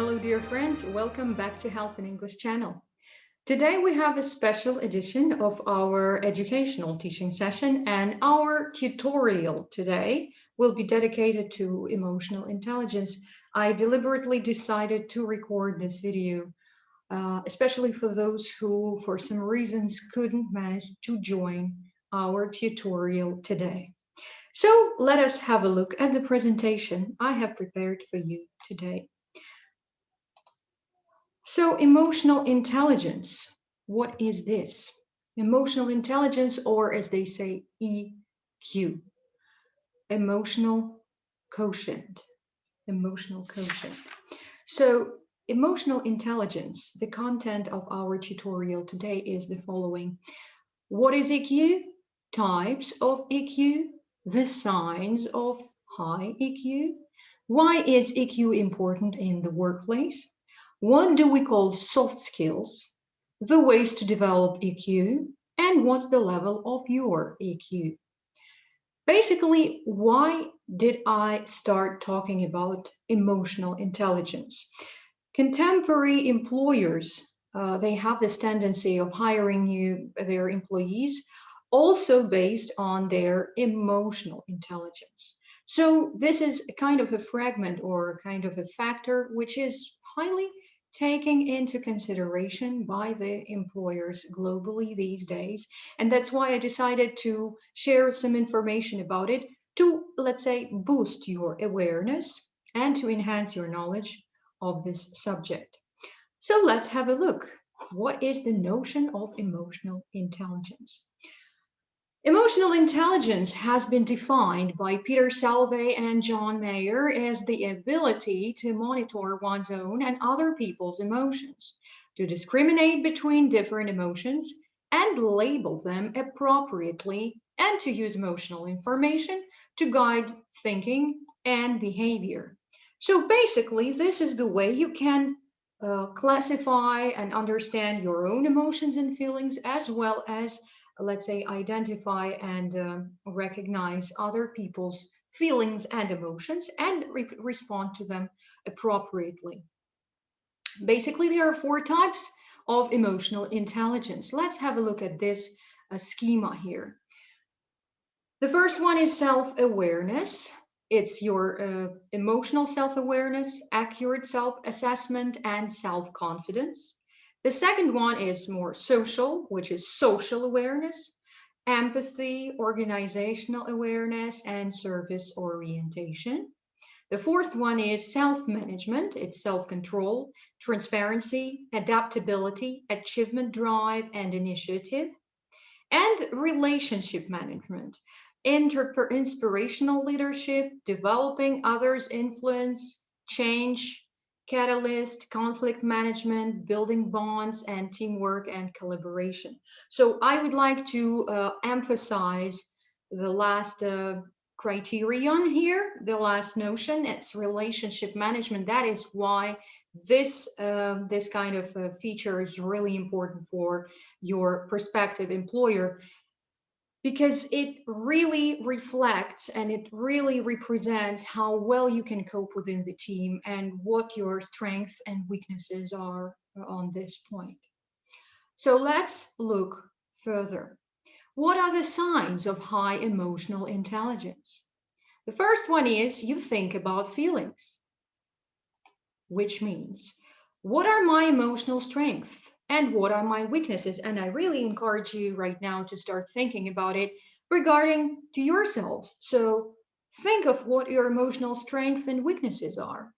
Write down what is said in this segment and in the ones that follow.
Hello, dear friends. Welcome back to Help in English channel. Today we have a special edition of our educational teaching session, and our tutorial today will be dedicated to emotional intelligence. I deliberately decided to record this video, especially for those who, for some reasons, couldn't manage to join our tutorial today. So let us have a look at the presentation I have prepared for you today. So emotional intelligence, what is this? Emotional intelligence, or as they say, EQ, emotional quotient, emotional quotient. So emotional intelligence, the content of our tutorial today is the following. What is EQ? Types of EQ, the signs of high EQ. Why is EQ important in the workplace? What do we call soft skills? The ways to develop EQ, and what's the level of your EQ? Basically, why did I start talking about emotional intelligence? Contemporary employers, they have this tendency of hiring their employees also based on their emotional intelligence. So this is a kind of a fragment or kind of a factor which is highly taken into consideration by the employers globally these days. And that's why I decided to share some information about it to, let's say, boost your awareness and to enhance your knowledge of this subject. So let's have a look. What is the notion of emotional intelligence? Emotional intelligence has been defined by Peter Salovey and John Mayer as the ability to monitor one's own and other people's emotions, to discriminate between different emotions and label them appropriately, and to use emotional information to guide thinking and behavior. So basically, this is the way you can classify and understand your own emotions and feelings, as well as, let's say, identify and recognize other people's feelings and emotions and respond to them appropriately. Basically, there are four types of emotional intelligence. Let's have a look at this schema here. The first one is self-awareness. It's your emotional self-awareness, accurate self-assessment, and self-confidence. The second one is more social, which is social awareness, empathy, organizational awareness, and service orientation. The fourth one is self-management. It's self-control, transparency, adaptability, achievement drive, and initiative. And relationship management, inspirational leadership, developing others' influence, change, catalyst, conflict management, building bonds, and teamwork and collaboration. So I would like to emphasize the last criterion here, the last notion. It's relationship management. That is why this kind of feature is really important for your prospective employer, because it really reflects and it really represents how well you can cope within the team and what your strengths and weaknesses are on this point. So let's look further. What are the signs of high emotional intelligence? The first one is you think about feelings, which means what are my emotional strengths and what are my weaknesses? And I really encourage you right now to start thinking about it regarding to yourselves. So think of what your emotional strengths and weaknesses are.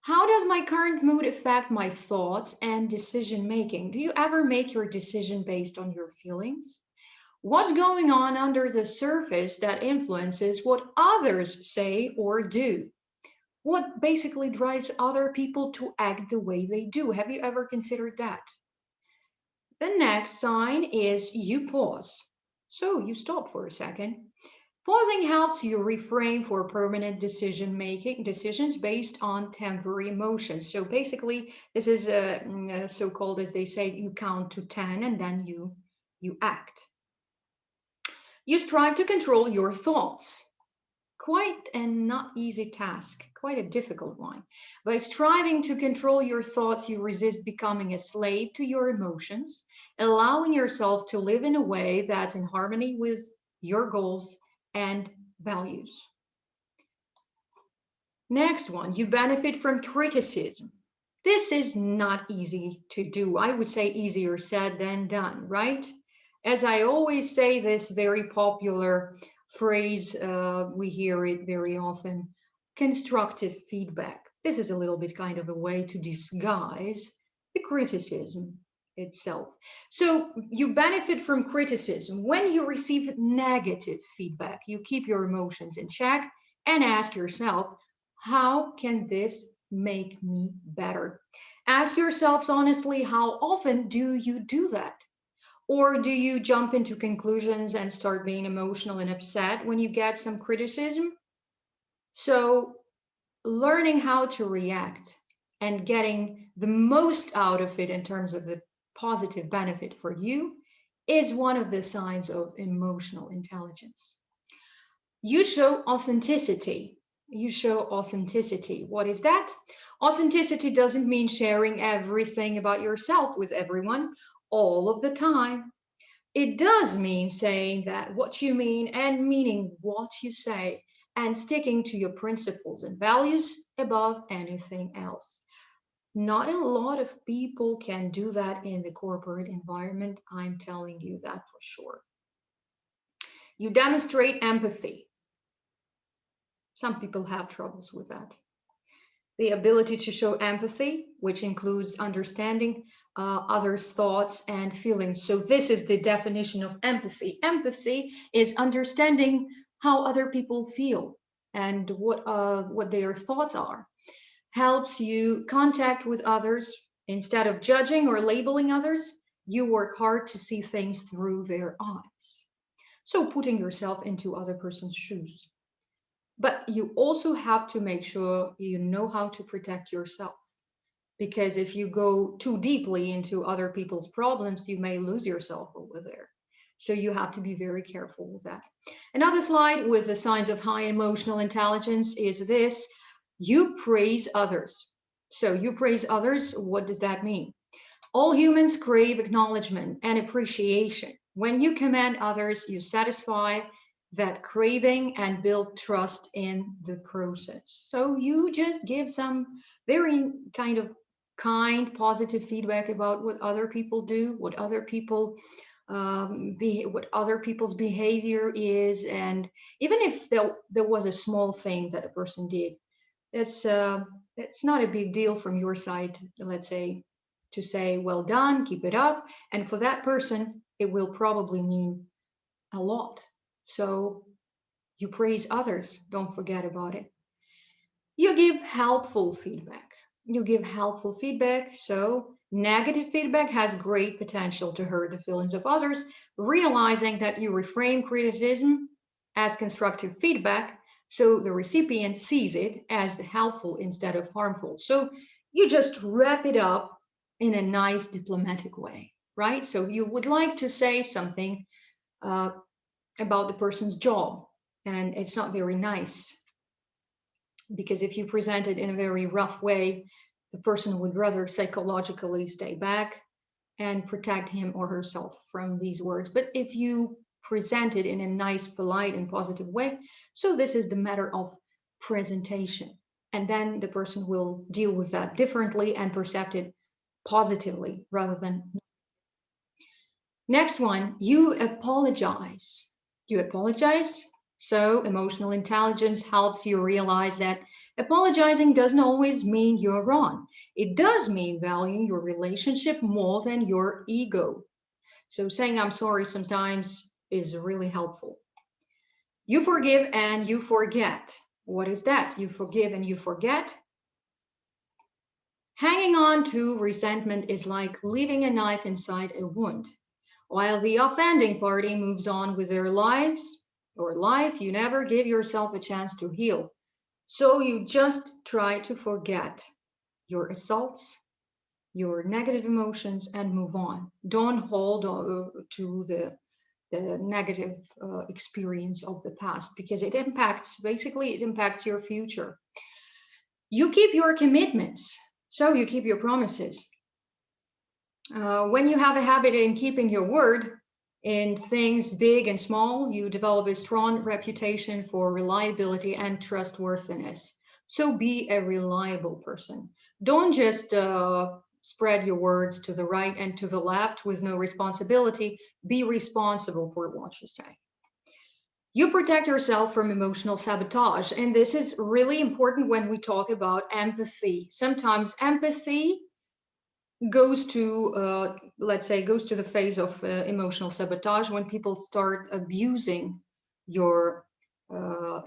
How does my current mood affect my thoughts and decision making? Do you ever make your decision based on your feelings? What's going on under the surface that influences what others say or do? What basically drives other people to act the way they do? Have you ever considered that? The next sign is you pause. So you stop for a second. Pausing helps you refrain for permanent decisions based on temporary emotions. So basically, this is so-called, as they say, you count to 10 and then you act. You strive to control your thoughts. Quite a not easy task, quite a difficult one. By striving to control your thoughts, you resist becoming a slave to your emotions, allowing yourself to live in a way that's in harmony with your goals and values. Next one, you benefit from criticism. This is not easy to do. I would say easier said than done, right? As I always say, this very popular phrase, we hear it very often, constructive feedback. This is a little bit kind of a way to disguise the criticism itself. So you benefit from criticism. When you receive negative feedback, you keep your emotions in check and ask yourself, how can this make me better? Ask yourselves honestly, how often do you do that? Or do you jump into conclusions and start being emotional and upset when you get some criticism? So, learning how to react and getting the most out of it in terms of the positive benefit for you is one of the signs of emotional intelligence. You show authenticity. You show authenticity. What is that? Authenticity doesn't mean sharing everything about yourself with everyone all of the time. It does mean saying that what you mean and meaning what you say and sticking to your principles and values above anything else. Not a lot of people can do that in the corporate environment. I'm telling you that for sure. You demonstrate empathy. Some people have troubles with that. The ability to show empathy, which includes understanding others' thoughts and feelings. So, this is the definition of empathy. Empathy is understanding how other people feel and what their thoughts are. Helps you contact with others instead of judging or labeling others. You work hard to see things through their eyes. So, putting yourself into other person's shoes. But you also have to make sure you know how to protect yourself. Because if you go too deeply into other people's problems, you may lose yourself over there. So you have to be very careful with that. Another slide with the signs of high emotional intelligence is this: you praise others. So you praise others, what does that mean? All humans crave acknowledgement and appreciation. When you commend others, you satisfy that craving and build trust in the process. So you just give some very kind of kind, positive feedback about what other people do, what other people what other people's behavior is, and even if there was a small thing that a person did, that's not a big deal from your side, let's say, to say, well done, keep it up. And for that person, it will probably mean a lot. So you praise others, don't forget about it. You give helpful feedback. You give helpful feedback. So negative feedback has great potential to hurt the feelings of others. Realizing that you reframe criticism as constructive feedback, so the recipient sees it as helpful instead of harmful. So you just wrap it up in a nice diplomatic way, right? So you would like to say something uh, about the person's job, and it's not very nice, because if you present it in a very rough way, the person would rather psychologically stay back and protect him or herself from these words. But if you present it in a nice, polite, and positive way, so this is the matter of presentation. And then the person will deal with that differently and perceive it positively rather than. Next one, you apologize. You apologize. So, emotional intelligence helps you realize that apologizing doesn't always mean you're wrong. It does mean valuing your relationship more than your ego. So, saying I'm sorry sometimes is really helpful. You forgive and you forget. What is that? You forgive and you forget. Hanging on to resentment is like leaving a knife inside a wound. While the offending party moves on with their lives or life, you never give yourself a chance to heal. So you just try to forget your assaults, your negative emotions, and move on. Don't hold to the the negative experience of the past, because it impacts, basically, it impacts your future. You keep your commitments, so you keep your promises. When you have a habit in keeping your word in things big and small, you develop a strong reputation for reliability and trustworthiness. So be a reliable person. Don't just spread your words to the right and to the left with no responsibility. Be responsible for what you say. You protect yourself from emotional sabotage. And this is really important when we talk about empathy. Sometimes empathy goes to let's say goes to the phase of emotional sabotage when people start abusing your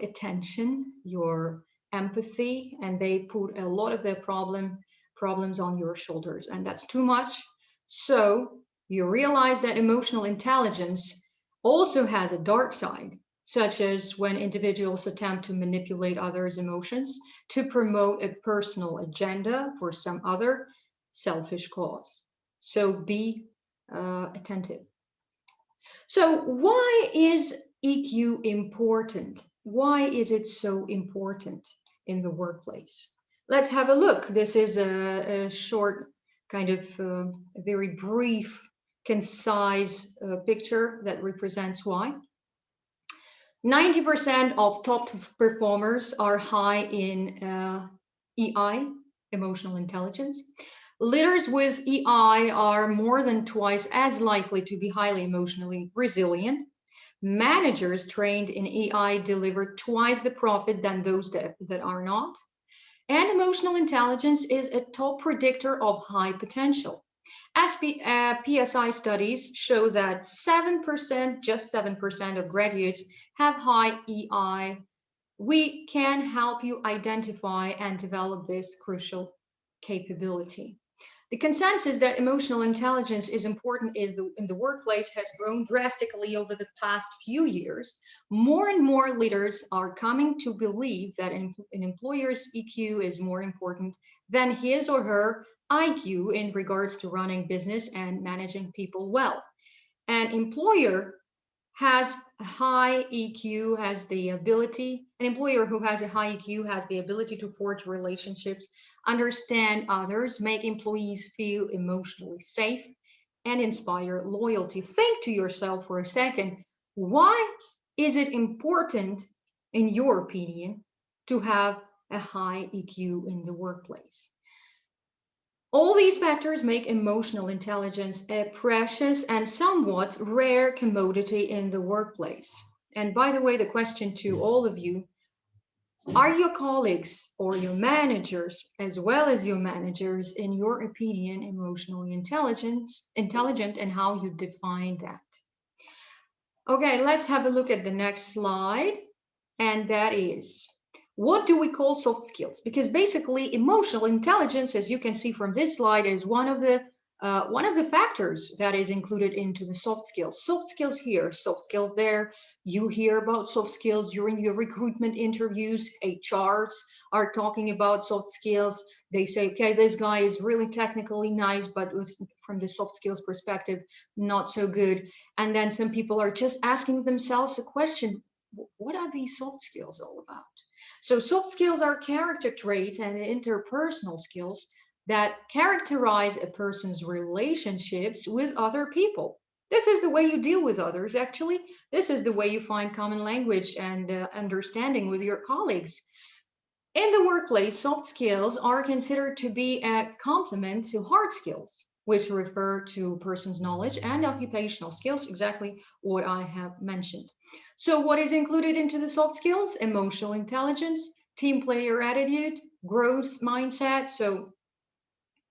attention, your empathy, and they put a lot of their problems on your shoulders, and that's too much. So you realize that emotional intelligence also has a dark side, such as when individuals attempt to manipulate others' emotions to promote a personal agenda for some other selfish cause. So be attentive. So why is EQ important? Why is it so important in the workplace? Let's have a look. This is a short, kind of very brief, concise picture that represents why. 90% of top performers are high in EI, emotional intelligence. Leaders with EI are more than twice as likely to be highly emotionally resilient. Managers trained in EI deliver twice the profit than those that are not. And emotional intelligence is a top predictor of high potential. PSI studies show that 7%, just 7% of graduates have high EI. We can help you identify and develop this crucial capability. The consensus that emotional intelligence is important in the workplace has grown drastically over the past few years. More and more leaders are coming to believe that an employer's EQ is more important than his or her IQ in regards to running business and managing people well. An employer has a high EQ has the ability, an employer who has a high EQ has the ability to forge relationships, understand others, make employees feel emotionally safe, and inspire loyalty. Think to yourself for a second, why is it important, in your opinion, to have a high EQ in the workplace? All these factors make emotional intelligence a precious and somewhat rare commodity in the workplace. And by the way, the question to all of you, are your colleagues or your managers, as well as your managers, in your opinion, emotionally intelligent, and how you define that? Okay, let's have a look at the next slide. And that is, what do we call soft skills? Because basically emotional intelligence, as you can see from this slide, is one of the factors that is included into the soft skills. Soft skills here, soft skills there. You hear about soft skills during your recruitment interviews. HRs are talking about soft skills. They say, okay, this guy is really technically nice, but from the soft skills perspective, not so good. And then some people are just asking themselves a question, what are these soft skills all about? So soft skills are character traits and interpersonal skills that characterize a person's relationships with other people. This is the way you deal with others, actually. This is the way you find common language and understanding with your colleagues. In the workplace, soft skills are considered to be a complement to hard skills, which refer to a person's knowledge and occupational skills, exactly what I have mentioned. So what is included into the soft skills? Emotional intelligence, team player attitude, growth mindset. So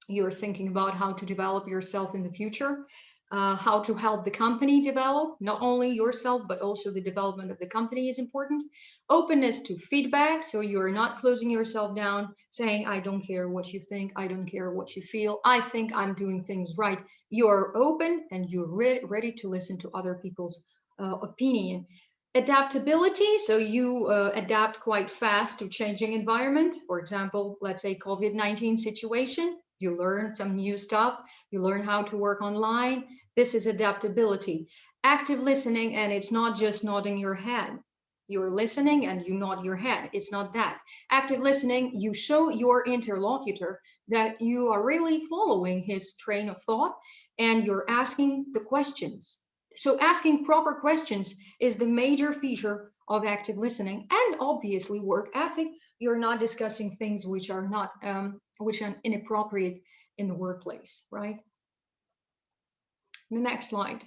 you're thinking about how to develop yourself in the future, how to help the company develop, not only yourself, but also the development of the company is important. Openness to feedback, so you're not closing yourself down, saying, I don't care what you think, I don't care what you feel, I think I'm doing things right. You're open and you're ready to listen to other people's opinion. Adaptability, so you adapt quite fast to changing environment. For example, let's say COVID-19 situation, you learn some new stuff, you learn how to work online. This is adaptability. Active listening, and it's not just nodding your head. You're listening and you nod your head. It's not that. Active listening, you show your interlocutor that you are really following his train of thought and you're asking the questions. So, asking proper questions is the major feature of active listening, and obviously work ethic. You're not discussing things which are not which are inappropriate in the workplace, right? The next slide.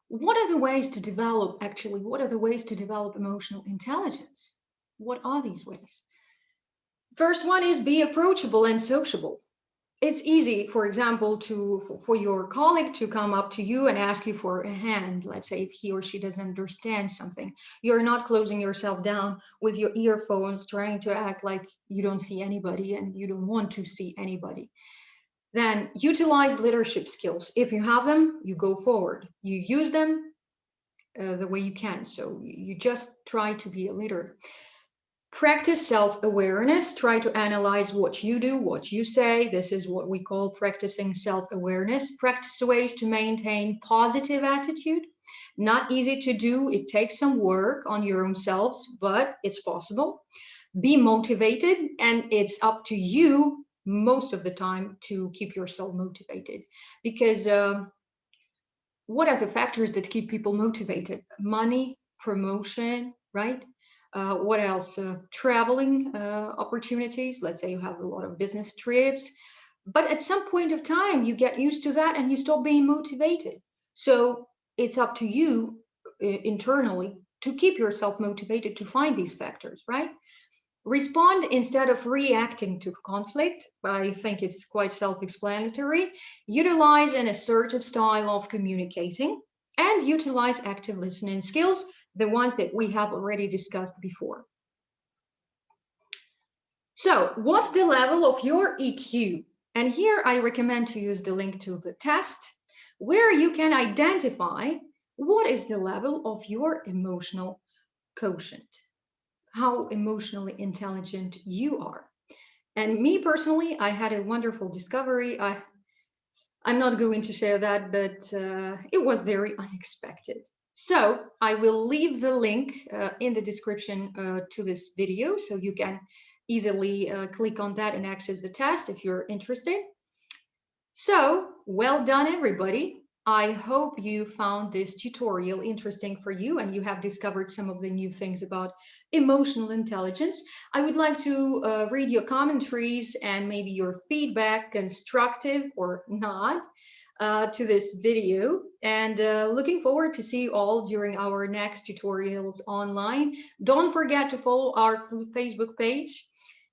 What are the ways to develop, actually, what are the ways to develop emotional intelligence? What are these ways? First one is be approachable and sociable. It's easy, for example, for your colleague to come up to you and ask you for a hand. Let's say if he or she doesn't understand something. You're not closing yourself down with your earphones, trying to act like you don't see anybody and you don't want to see anybody. Then utilize leadership skills. If you have them, you go forward. You use them the way you can. So you just try to be a leader. Practice self-awareness. Try to analyze what you do, what you say. This is what we call practicing self-awareness. Practice ways to maintain positive attitude. Not easy to do. It takes some work on your own selves, but it's possible. Be motivated, and it's up to you most of the time to keep yourself motivated, because what are the factors that keep people motivated? Money, promotion, right? What else? Traveling opportunities. Let's say you have a lot of business trips, but at some point of time, you get used to that and you stop being motivated. So it's up to you internally to keep yourself motivated to find these factors, right? Respond instead of reacting to conflict. I think it's quite self-explanatory. Utilize an assertive style of communicating and utilize active listening skills, the ones that we have already discussed before. So, what's the level of your EQ? And here I recommend to use the link to the test where you can identify what is the level of your emotional quotient, how emotionally intelligent you are. And me personally, I had a wonderful discovery. I'm not going to share that, but it was very unexpected. So I will leave the link in the description to this video, so you can easily click on that and access the test if you're interested. So well done, everybody. I hope you found this tutorial interesting for you and you have discovered some of the new things about emotional intelligence. I would like to read your commentaries and maybe your feedback, constructive or not, to this video. And looking forward to see you all during our next tutorials online. Don't forget to follow our Facebook page.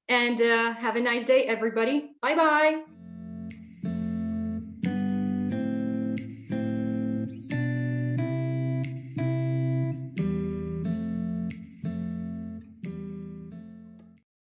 And have a nice day, everybody. Bye-bye.